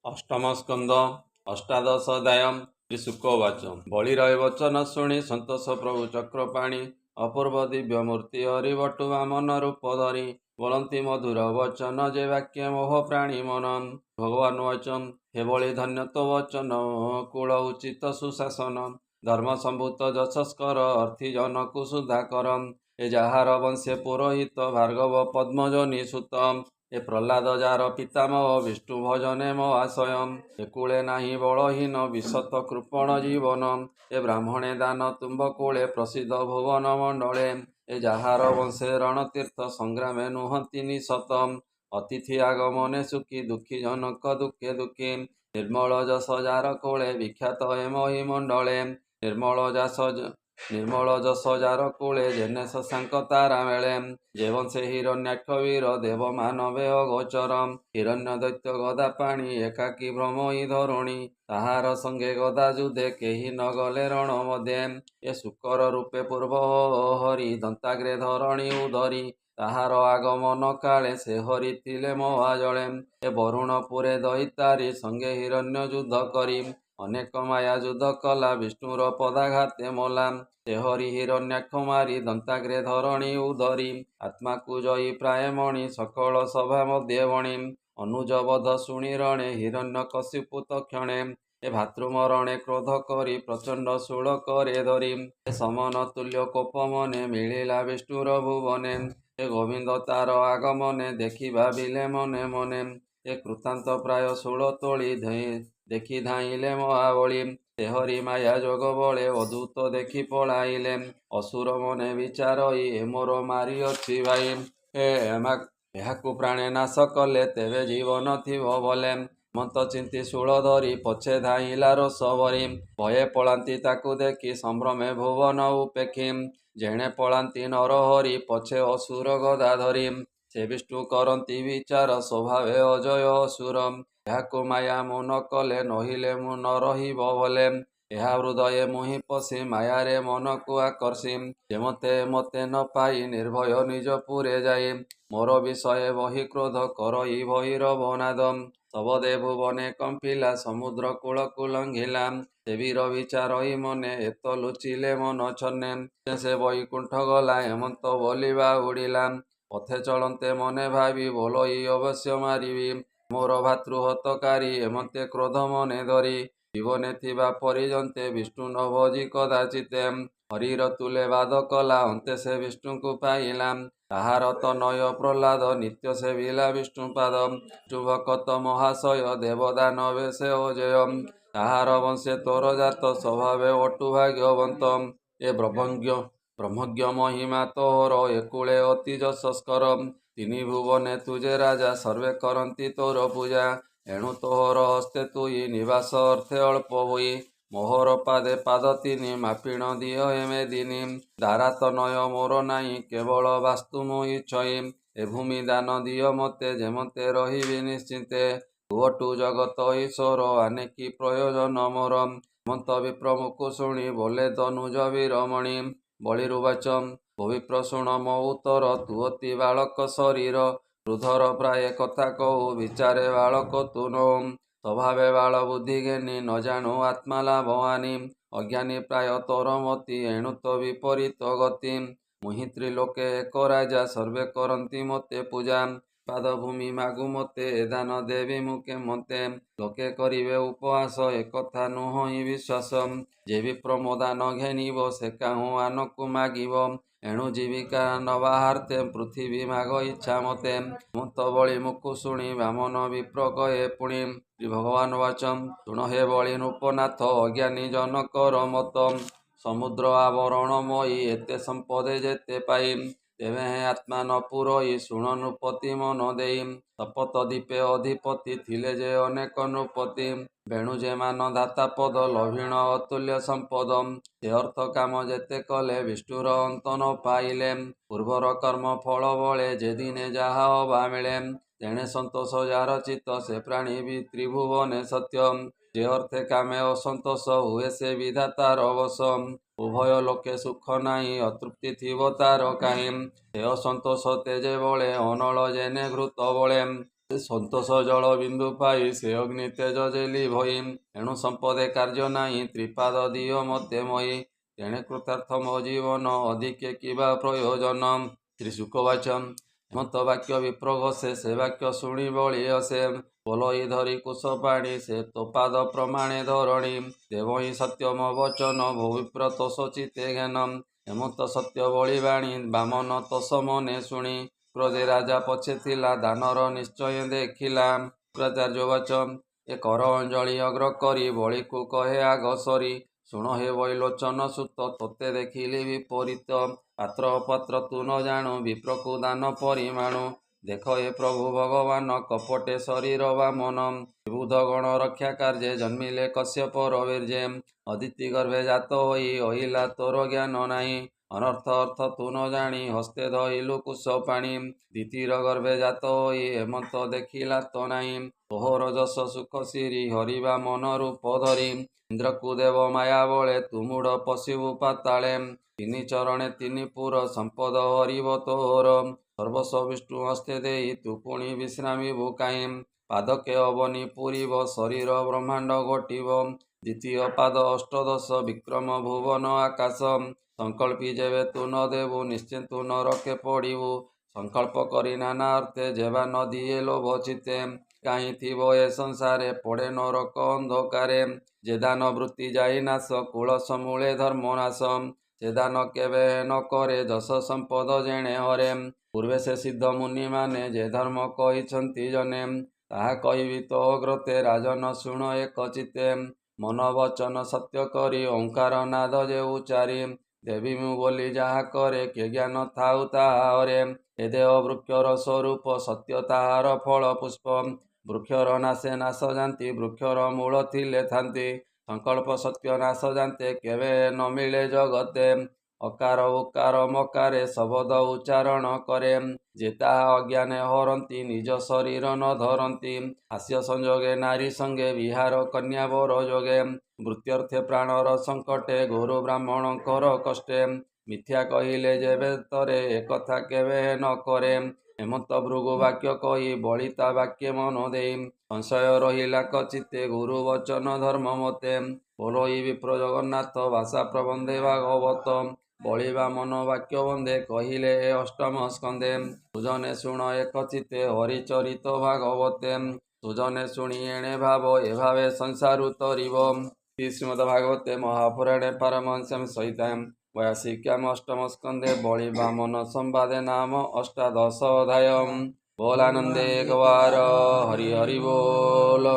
अष्टम स्कंद अष्टादश अध्याय श्री शुकोवाच बलिरय वचन शुणी संतोष प्रभु चक्रपाणी अपूर्व दिव्य मूर्ति हरिवटु वामन रूप धरी बोलती मधुर वचन जे वाक्य मोह प्राणी मन भगवान वचन हे बलि धन्य तो वचन कूल उचित सुशासन धर्म संभूत जशस्कर अर्थी जन कुसुधा करम ए जाहार वंशे पुरोहित भार्गव पद्मजनी सुतम ए प्रह्लाद जार पितामह विष्णु भजने मो आशयम ए कूले नाही बलहीन विशत कृपण जीवन ए ब्राह्मणे दान तुम्ब कूले प्रसिद्ध भुवन मंडले ए जाहार वंशे रणतीर्थ संग्रामे नुहति निशतम अतिथि आगमने सुखी दुखी जनक दुखे दुखी निर्मल जस जार कूले विख्यात एमहि मंडले निर्मल जस जार कूले जेने शशांक तारा मेले जेवं से हिरण्याक्ष वीर देव मानवे अगोचरम हिरण्य दैत्य गदा पाणी एकाकी भ्रमयी धरुणी ताहार संगे गदा जुदे केही न गले रण मध्ये ए शुकर रूपे पूर्व हरि दंताग्रे धरणी उधरी ताहार आगमन काले से हरि थिले महाजळे ए बरुणपुरे दैतारी संगे हिरण्य युद्ध करी अनेक माया युद्ध कला विष्णुर पदाघाते मलाम से हरि हिरण्याक्ष मारी दंताग्रे धरणी उधरी आत्मा को जयी प्राय मणि सकल सभा मध्ये बणी अनुज बध शुणी रणे हिरण्य कशिपु तक्षणे ए भातृमरणे क्रोध करी प्रचंड शूल करे धरी ए समन तुल्य कोप मने मिलिला विष्णुर भुवने ए गोविंद तार आगमने देखि भाविले मने मने ए कृतांत प्राय शूल तोली देखि धाइले महाबली से हरि माया जोग बले अदूत देखि पलाइले असुर मने विचारई ए मोर मारी अछि भाई एहाकु प्राणे नाश कले तेबे जीवन थिब भले मत चिंती शूल धरी पछे धाइला रोष भरी भये पलांती ताकु देखि संभ्रमे भुवन उपेक्षी जेणे पलांती नर हरि पछे असुर गदा धरी से विष्णु करंती विचार स्वभावे अजय असुर एहाकु माया मु न कले नहिले मु न रहिब भले ଏହା ହୃଦୟ ମୁହିଁ ପଶି ମାୟାରେ ମନକୁ ଆକର୍ଷି ଯେମତେ ମତେ ନ ପାଇ ନିର୍ଭୟ ନିଜ ପୁରେ ଯାଇ ମୋର ବିଷୟ ବହି କ୍ରୋଧ କରଇ ଭୈରବ ନାଦ ଶବଦେ ଭୁବନେ କମ୍ପିଲା ସମୁଦ୍ର କୂଳକୁ ଲଙ୍ଘିଲା ଦେବୀର ବିଚାରଇ ମନେ ଏତ ଲୁଚିଲେ ମନ ଛନେ ସେ ବୈକୁଣ୍ଠ ଗଲା ହେମନ୍ତ ବୋଲିବା ଉଡ଼ିଲା ପଥେ ଚଳନ୍ତେ ମନେ ଭାବି ବୋଲଇ ଅବଶ୍ୟ ମାରିବି ମୋର ଭାତୃହତକାରୀ ଏମତେ କ୍ରୋଧ ମନେ ଧରି ଜୀବନେ ଥିବା ପରିଜନ୍ତେ ବିଷ୍ଣୁ ନ ଭଜି କଦାଚିତେ ହରିର ତୁଲେ ବାଦ କଲା ଅନ୍ତେ ସେ ବିଷ୍ଣୁଙ୍କୁ ପାଇଲା ତାହାର ତନୟ ପ୍ରହ୍ଲାଦ ନିତ୍ୟ ସେବିଲା ବିଷ୍ଣୁ ପାଦ ବିଷ୍ଣୁ ଭକତ ମହାଶୟ ଦେବଦାନବେ ସେ ଅଜୟ ତାହାର ବଂଶେ ତୋର ଜାତ ସ୍ୱଭାବେ ଅଟୁ ଭାଗ୍ୟବନ୍ତ ଏ ବ୍ରହ୍ମଜ୍ଞ ମହିମା ତୋର ଏକୁଳେ ଅତି ଯଶସ୍କର ତିନି ଭୁବନେ ତୁଜେ ରାଜା ସର୍ବେ କରନ୍ତି ତୋର ପୂଜା ଏଣୁ ତୋହର ହସ୍ତେ ତୁଇ ନିବାସ ଅର୍ଥେ ଅଳ୍ପ ହୋଇ ମୋହର ପାଦେ ପାଦ ତିନି ମାପିଣ ଦିଅ ଏମେ ଦିନି ଦାରାତ ନୟ ମୋର ନାହିଁ କେବଳ ବାସ୍ତୁ ମୁଁ ଇଚ୍ଛଇ ଏ ଭୂମି ଦାନ ଦିଅ ମତେ ଯେମତେ ରହିବି ନିଶ୍ଚିନ୍ତେ କୁଅଟୁ ଜଗତ ଈଶ୍ୱର ଆନେକି ପ୍ରୟୋଜନ ମୋର ମନ୍ତ ବିପ୍ର ମୁକୁ ଶୁଣି ବୋଲେ ତନୁଜ ବୀରମଣି ବଳିରୁ ବାଚ ବିପ୍ର ଶୁଣ ମୋ ଉତ୍ତର ତୁ ଅତି ବାଳକ ଶରୀର ବୃଦ୍ଧର ପ୍ରାୟ କଥା କହୁ ବିଚାରେ ବାଳକ ତୁ ନୋ ସ୍ୱଭାବେ ବାଳ ବୁଦ୍ଧି ଘେନି ନ ଜାଣୁ ଆତ୍ମା ଲାଭହାନି ଅଜ୍ଞାନୀ ପ୍ରାୟ ତୋର ମତି ଏଣୁ ତ ବିପରୀତ ଗତି ମୁହିଁ ତ୍ରିଲୋକେ ଏକ ରାଜା ସର୍ବେ କରନ୍ତି ମତେ ପୂଜା ପାଦ ଭୂମି ମାଗୁ ମତେ ଏ ଦାନ ଦେବି ମୁଁ କେମତେ ଲୋକେ କରିବେ ଉପହାସ ଏକଥା ନୁହଁ ବିଶ୍ୱାସ ଯେ ବିପ୍ର ମୋ ଦାନ ଘେନିବ ସେ କାହୁଁ ଆନକୁ ମାଗିବ ଏଣୁ ଜୀବିକା ନବାହାର୍ତେ ପୃଥିବୀ ମାଗ ଇଚ୍ଛା ମତେ ମନ୍ତ ବଳି ମୁକୁ ଶୁଣି ବାମନ ବିପ୍ର କହେ ପୁଣି ଶ୍ରୀ ଭଗବାନ ବାଚ ଶୁଣ ହେ ବଳି ନୃପନାଥ ଅଜ୍ଞାନୀ ଜନକର ମତ ସମୁଦ୍ର ଆବରଣମୟୀ ଏତେ ସମ୍ପଦେ ଯେତେ ପାଇ ତେବେ ହେ ଆତ୍ମା ନ ପୁରଇ ଶୁଣ ନୃପତି ମନ ଦେଇ ଶପଥ ଦୀପେ ଅଧିପତି ଥିଲେ ଯେ ଅନେକ ନୃପତି ବେଣୁ ଯେ ମାନ ଦାତା ପଦ ଲଭିଣ ଅତୁଲ୍ୟ ସମ୍ପଦ ସେ ଅର୍ଥ କାମ ଯେତେ କଲେ ବିଷ୍ଣୁର ଅନ୍ତ ନ ପାଇଲେ ପୂର୍ବର କର୍ମ ଫଳ ବଳେ ଯେ ଦିନେ ଯାହା ହବା ମିଳେ ତେଣେ ସନ୍ତୋଷ ଯାର ଚିତ୍ତ ସେ ପ୍ରାଣୀ ବି ତ୍ରିଭୁବନେ ସତ୍ୟ ଯେ ଅର୍ଥେ କାମେ ଅସନ୍ତୋଷ ହୁଏ ସେ ବିଧାତାର ବଶ ଉଭୟ ଲୋକେ ସୁଖ ନାହିଁ ଅତୃପ୍ତି ଥିବ ତାର କାହିଁ ସେ ଅସନ୍ତୋଷ ତେଜେ ବଳେ ଅନଳ ଯେନେ ଘୃତ ବଳେ ସନ୍ତୋଷ ଜଳ ବିନ୍ଦୁ ପାଇ ସେ ଅଗ୍ନି ତେଜ ଜେଲି ଭଇ ଏଣୁ ସମ୍ପଦେ କାର୍ଯ୍ୟ ନାହିଁ ତ୍ରିପାଦ ଦିଅ ମତେ ମଇ ତେଣେ କୃତାର୍ଥ ମୋ ଜୀବନ ଅଧିକେ କିବା ପ୍ରୟୋଜନ। ଶ୍ରୀ ଶୁକବାଚ ହେମନ୍ତ ବାକ୍ୟ ବିପ୍ର ଘୋଷେ ସେ ବାକ୍ୟ ଶୁଣି ବଳି ଅସେ ବୋଲଇ ଧରି କୁଶ ପାଣି ସେ ତୋପାଦ ପ୍ରମାଣେ ଧରଣୀ ଦେବ ହିଁ ସତ୍ୟ ମୋ ବଚନ ଭୂବିପ୍ର ତୋଷ ଚିତେ ଜ୍ଞାନ ହେମନ୍ତ ସତ୍ୟ ବଳି ବାଣୀ ବାମନ ତୋଷ ମନେ ଶୁଣି କ୍ରୋଧେ ରାଜା ପଛେ ଥିଲା ଦାନର ନିଶ୍ଚୟ ଦେଖିଲା। ଶୁକ୍ରାଚାର୍ଯ୍ୟ ବାଚ ଏ କର ଅଞ୍ଜଳି ଅଗ୍ର କରି ବଳିକୁ କହେ ଆଗ ସରି ଶୁଣ ହେ ବୈଲୋଚନ ସୁତ ତୋତେ ଦେଖିଲି ବିପରୀତ ପାତ୍ର ଅପାତ୍ର ତୁ ନ ଜାଣୁ ବିପ୍ରକୁ ଦାନ ପରିମାଣୁ ଦେଖ ଏ ପ୍ରଭୁ ଭଗବାନ କପଟେ ଶରୀର ବାମନ ବିବୁଧ ଗଣ ରକ୍ଷା କାର୍ଯ୍ୟେ ଜନ୍ମିଲେ କଶ୍ୟପର ବୀର୍ଯ୍ୟେ ଅଦିତି ଗର୍ଭେ ଜାତ ହୋଇ ଅହିଲା ତୋର ଜ୍ଞାନ ନାହିଁ ଅନର୍ଥ ଅର୍ଥ ତୁ ନ ଜାଣି ହସ୍ତେ ଧଇଲୁ କୁଶ ପାଣି ଦିତିର ଗର୍ଭେ ଜାତ ହୋଇ ହେମନ୍ତ ଦେଖିଲା ତ ନାହିଁ ତୋହର ଯଶ ସୁଖ ସିରି ହରିବା ମନ ରୂପ ଧରି ଇନ୍ଦ୍ରକୁ ଦେବ ମାୟା ବଳେ ତୁ ମୂଢ଼ ପଶିବୁ ପାତାଳେ ତିନି ଚରଣେ ତିନି ପୁର ସମ୍ପଦ ହରିବ ତୋର ସର୍ବସ୍ୱ ବିଷ୍ଣୁ ହସ୍ତେ ଦେଇ ତୁ ପୁଣି ବିଶ୍ରାମିବୁ କାହିଁ ପାଦକେ ଅବନି ପୁରିବ ଶରୀର ବ୍ରହ୍ମାଣ୍ଡ ଘଟିବ ଦ୍ୱିତୀୟ ପାଦ ଅଷ୍ଟଦଶ ବିକ୍ରମ ଭୁବନ ଆକାଶ ସଂକଳ୍ପୀ ଯେବେ ତୁ ନ ଦେବୁ ନିଶ୍ଚିନ୍ତୁ ନରକେ ପଡ଼ିବୁ ସଂକଳ୍ପ କରି ନାନା ଅର୍ଥେ ଯେବା ନ ଦିଏ ଲୋଭ ଚିତେ କାହିଁ ଥିବ ଏ ସଂସାରେ ପଡ଼େ ନରକ ଅନ୍ଧକାରେ ଯେ ଦାନ ବୃତ୍ତି ଯାଇ ନାଶ କୂଳ ସମୂଳେ ଧର୍ମ ନାଶ ସେ ଦାନ କେବେ ନ କରେ ଯଶ ସମ୍ପଦ ଯେଣେ ହରେ ପୂର୍ବେ ସେ ସିଦ୍ଧ ମୁନିମାନେ ଯେ ଧର୍ମ କହିଛନ୍ତି ଜନେ ତାହା କହିବି ତ ଅଗ୍ରତେ ରାଜନ ଶୁଣ ଏକ ଚିତେ ମନ ବଚନ ସତ୍ୟ କରି ଓଙ୍କାର ନାଦ ଯେ ଉଚାରି ଦେବି ମୁଁ ବୋଲି ଯାହା କରେ କେ ଜ୍ଞାନ ଥାଉ ତାହାରେ ଏ ଦେହ ବୃକ୍ଷର ସ୍ୱରୂପ ସତ୍ୟ ତାହାର ଫଳ ପୁଷ୍ପ ବୃକ୍ଷର ନାଶେ ନାଶ ଯାନ୍ତି ବୃକ୍ଷର ମୂଳ ଥିଲେ ଥାନ୍ତି ସଂକଳ୍ପ ସତ୍ୟ ନାଶ ଯାନ୍ତେ କେବେ ନ ମିଳେ ଜଗତେ ଅକାର ଉକାର ମକାରେ ଶବଦ ଉଚ୍ଚାରଣ କରେ ଯେ ତାହା ଅଜ୍ଞାନେ ହରନ୍ତି ନିଜ ଶରୀର ନ ଧରନ୍ତି ହାସ୍ୟ ସଂଯୋଗେ ନାରୀ ସଙ୍ଗେ ବିହାର କନ୍ୟା ବର ଯୋଗେ ମୃତ୍ୟର୍ଥେ ପ୍ରାଣର ସଙ୍କଟେ ଗୁରୁ ବ୍ରାହ୍ମଣଙ୍କର କଷ୍ଟେ ମିଥ୍ୟା କହିଲେ ଯେବେ ତରେ ଏକଥା କେବେ ନ କରେ ହେମନ୍ତ ଭୃଗୁ ବାକ୍ୟ କହି ବଳିତା ବାକ୍ୟ ମନ ଦେଇ ସଂଶୟ ରହିଲା କଚିତେ ଗୁରୁ ବଚନ ଧର୍ମ ମତେ ବୋଲଇ ବିପ୍ର ଜଗନ୍ନାଥ ଭାଷା ପ୍ରବନ୍ଧେ ଭାଗବତ ବଳିବା ମନ ବାକ୍ୟ ବନ୍ଧେ କହିଲେ ଏ ଅଷ୍ଟମ ସ୍କନ୍ଧେ ସୁଜନେ ଶୁଣ ଏକ ଚିତେ ହରିଚରିତ ଭାଗବତେ ସୁଜନେ ଶୁଣି ଏଣେ ଭାବ ଏଭାବେ ସଂସାରୁ ତରିବ ଶ୍ରୀମଦ ଭାଗବତେ ମହାପୁରାଣେ ପାରମହଂସ୍ୟାଂ ସହିତାଂ ବୟାସିକ୍ୟାମ ଅଷ୍ଟମ ସ୍କନ୍ଧେ ବଳିବା ମନ ସମ୍ବାଦେ ନାମ ଅଷ୍ଟାଦଶ ଅଧ୍ୟାୟ ବୋଲାନନ୍ଦେ ଗବାର ହରି ହରି ବୋଲ।